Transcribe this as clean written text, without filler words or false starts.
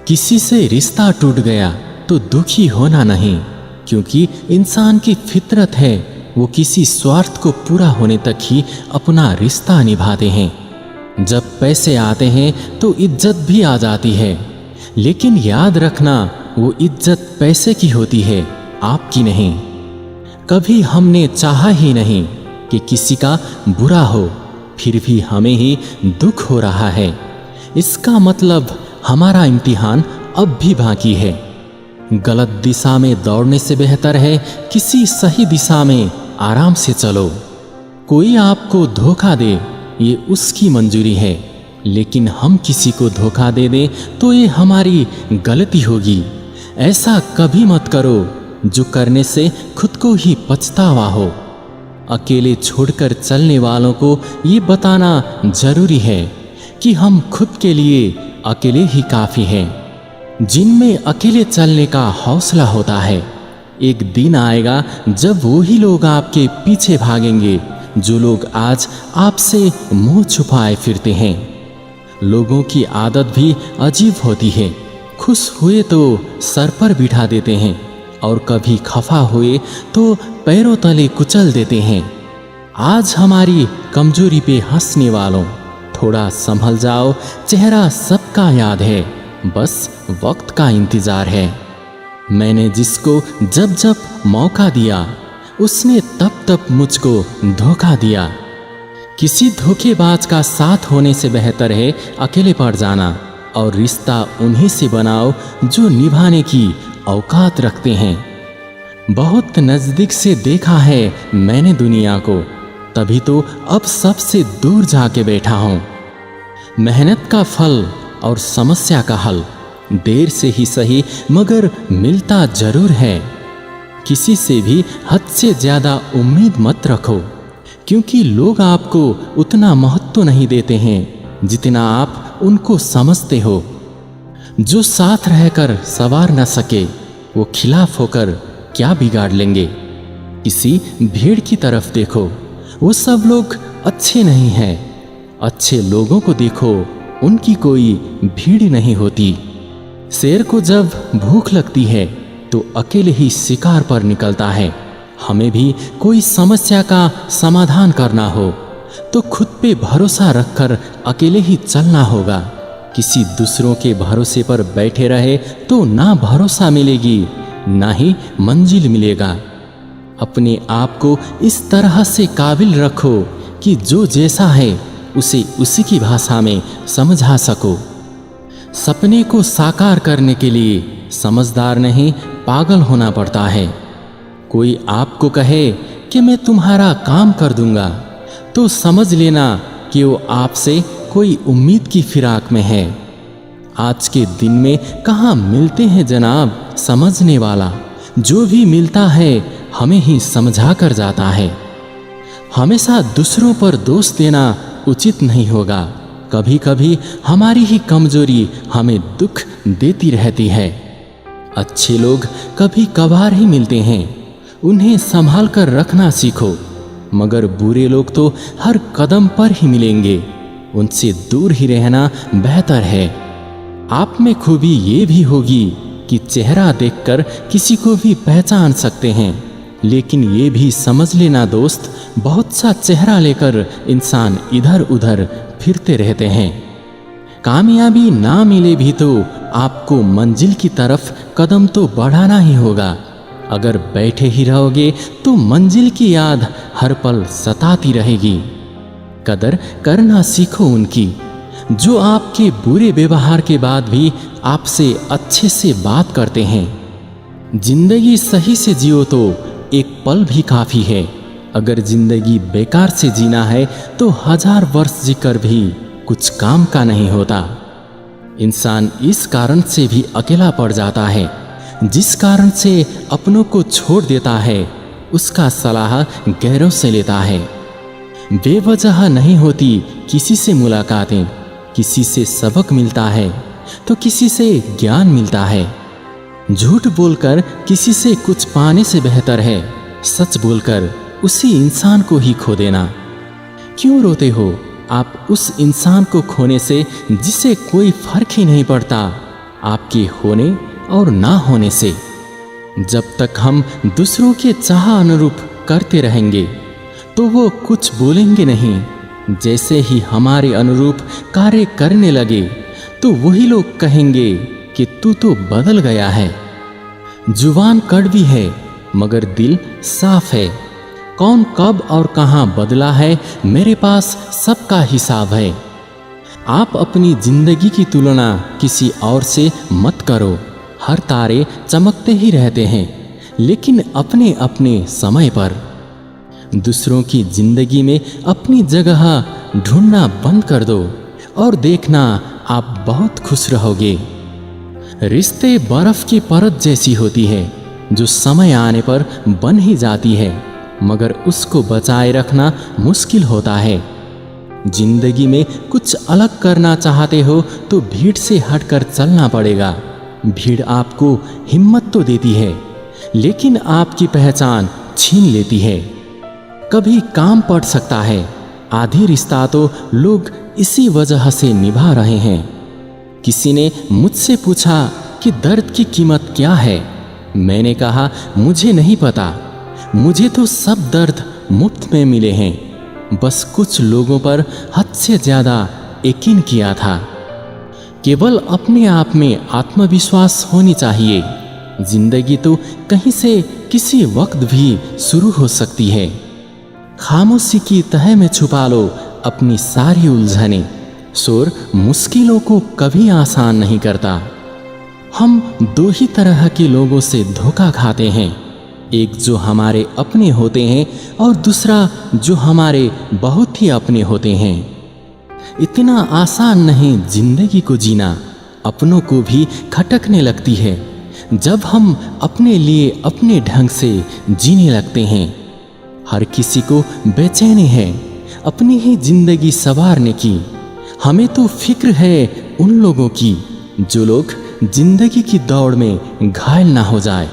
किसी से रिश्ता टूट गया तो दुखी होना नहीं, क्योंकि इंसान की फितरत है वो किसी स्वार्थ को पूरा होने तक ही अपना रिश्ता निभाते हैं। जब पैसे आते हैं तो इज्जत भी आ जाती है, लेकिन याद रखना वो इज्जत पैसे की होती है, आपकी नहीं। कभी हमने चाहा ही नहीं कि किसी का बुरा हो, फिर भी हमें ही दुख हो रहा है। इसका मतलब हमारा इम्तिहान अब भी बाकी है। गलत दिशा में दौड़ने से बेहतर है किसी सही दिशा में आराम से चलो। कोई आपको धोखा दे ये उसकी मंजूरी है, लेकिन हम किसी को धोखा दे दें तो ये हमारी गलती होगी। ऐसा कभी मत करो जो करने से खुद को ही पछतावा हो। अकेले छोड़कर चलने वालों को ये बताना जरूरी है कि हम खुद के लिए अकेले ही काफ़ी हैं। जिनमें अकेले चलने का हौसला होता है, एक दिन आएगा जब वही लोग आपके पीछे भागेंगे जो लोग आज आपसे मुंह छुपाए फिरते हैं। लोगों की आदत भी अजीब होती है। खुश हुए तो सर पर बिठा देते हैं और कभी खफा हुए तो पैरों तले कुचल देते हैं। आज हमारी कमजोरी पे हंसने वालों, थोड़ा संभल जाओ, चेहरा सबका याद है, बस वक्त का इंतजार है। मैंने जिसको जब जब मौका दिया उसने तब तब मुझको धोखा दिया। किसी धोखेबाज का साथ होने से बेहतर है अकेले पड़ जाना, और रिश्ता उन्हीं से बनाओ जो निभाने की औकात रखते हैं। बहुत नज़दीक से देखा है मैंने दुनिया को, तभी तो अब सबसे दूर जाके बैठा हूँ। मेहनत का फल और समस्या का हल देर से ही सही मगर मिलता जरूर है। किसी से भी हद से ज़्यादा उम्मीद मत रखो, क्योंकि लोग आपको उतना महत्व नहीं देते हैं जितना आप उनको समझते हो। जो साथ रहकर सवार न सके वो खिलाफ होकर क्या बिगाड़ लेंगे। किसी भीड़ की तरफ देखो, वो सब लोग अच्छे नहीं हैं। अच्छे लोगों को देखो, उनकी कोई भीड़ नहीं होती। शेर को जब भूख लगती है तो अकेले ही शिकार पर निकलता है। हमें भी कोई समस्या का समाधान करना हो तो खुद पे भरोसा रखकर अकेले ही चलना होगा। किसी दूसरों के भरोसे पर बैठे रहे तो ना भरोसा मिलेगी ना ही मंजिल मिलेगा। अपने आप को इस तरह से काबिल रखो कि जो जैसा है उसे उसी की भाषा में समझा सको। सपने को साकार करने के लिए समझदार नहीं पागल होना पड़ता है। कोई आपको कहे कि मैं तुम्हारा काम कर दूंगा तो समझ लेना कि वो आपसे कोई उम्मीद की फिराक में है। आज के दिन में कहाँ मिलते हैं जनाब समझने वाला। जो भी मिलता है हमें ही समझा कर जाता है। हमेशा दूसरों पर दोष देना उचित नहीं होगा। कभी कभी हमारी ही कमजोरी हमें दुख देती रहती है। अच्छे लोग कभी कभार ही मिलते हैं, उन्हें संभाल कर रखना सीखो। मगर बुरे लोग तो हर कदम पर ही मिलेंगे, उनसे दूर ही रहना बेहतर है। आप में खूबी ये भी होगी कि चेहरा देखकर किसी को भी पहचान सकते हैं, लेकिन ये भी समझ लेना दोस्त, बहुत सा चेहरा लेकर इंसान इधर उधर फिरते रहते हैं। कामयाबी ना मिले भी तो आपको मंजिल की तरफ कदम तो बढ़ाना ही होगा। अगर बैठे ही रहोगे तो मंजिल की याद हर पल सताती रहेगी। कदर करना सीखो उनकी जो आपके बुरे व्यवहार के बाद भी आपसे अच्छे से बात करते हैं। जिंदगी सही से जियो तो एक पल भी काफ़ी है। अगर जिंदगी बेकार से जीना है तो 1000 वर्ष जीकर भी कुछ काम का नहीं होता। इंसान इस कारण से भी अकेला पड़ जाता है, जिस कारण से अपनों को छोड़ देता है उसका सलाह गैरों से लेता है। बेवजह नहीं होती किसी से मुलाकातें, किसी से सबक मिलता है तो किसी से ज्ञान मिलता है। झूठ बोलकर किसी से कुछ पाने से बेहतर है सच बोलकर उसी इंसान को ही खो देना। क्यों रोते हो आप उस इंसान को खोने से जिसे कोई फर्क ही नहीं पड़ता? आपके होने और ना होने से। जब तक हम दूसरों के चाह अनुरूप करते रहेंगे तो वो कुछ बोलेंगे नहीं। जैसे ही हमारे अनुरूप कार्य करने लगे तो वही लोग कहेंगे कि तू तो बदल गया है। जुबान कड़वी है मगर दिल साफ है। कौन कब और कहां बदला है, मेरे पास सबका हिसाब है। आप अपनी जिंदगी की तुलना किसी और से मत करो। हर तारे चमकते ही रहते हैं, लेकिन अपने अपने समय पर। दूसरों की जिंदगी में अपनी जगह ढूंढना बंद कर दो और देखना आप बहुत खुश रहोगे। रिश्ते बर्फ की परत जैसी होती है जो समय आने पर बन ही जाती है, मगर उसको बचाए रखना मुश्किल होता है। जिंदगी में कुछ अलग करना चाहते हो तो भीड़ से हटकर चलना पड़ेगा। भीड़ आपको हिम्मत तो देती है, लेकिन आपकी पहचान छीन लेती है। कभी काम पड़ सकता है। आधी रिश्ता तो लोग इसी वजह से निभा रहे हैं। किसी ने मुझसे पूछा कि दर्द की कीमत क्या है। मैंने कहा, मुझे नहीं पता। मुझे तो सब दर्द मुफ्त में मिले हैं। बस कुछ लोगों पर हद से ज्यादा यकीन किया था। केवल अपने आप में आत्मविश्वास होनी चाहिए। जिंदगी तो कहीं से किसी वक्त भी शुरू हो सकती है। खामोशी की तह में छुपा लो अपनी सारी उलझने। शोर मुश्किलों को कभी आसान नहीं करता। हम दो ही तरह के लोगों से धोखा खाते हैं, एक जो हमारे अपने होते हैं और दूसरा जो हमारे बहुत ही अपने होते हैं। इतना आसान नहीं जिंदगी को जीना। अपनों को भी खटकने लगती है जब हम अपने लिए अपने ढंग से जीने लगते हैं। हर किसी को बेचैनी है अपनी ही जिंदगी संवारने की। हमें तो फिक्र है उन लोगों की जो लोग जिंदगी की दौड़ में घायल ना हो जाए।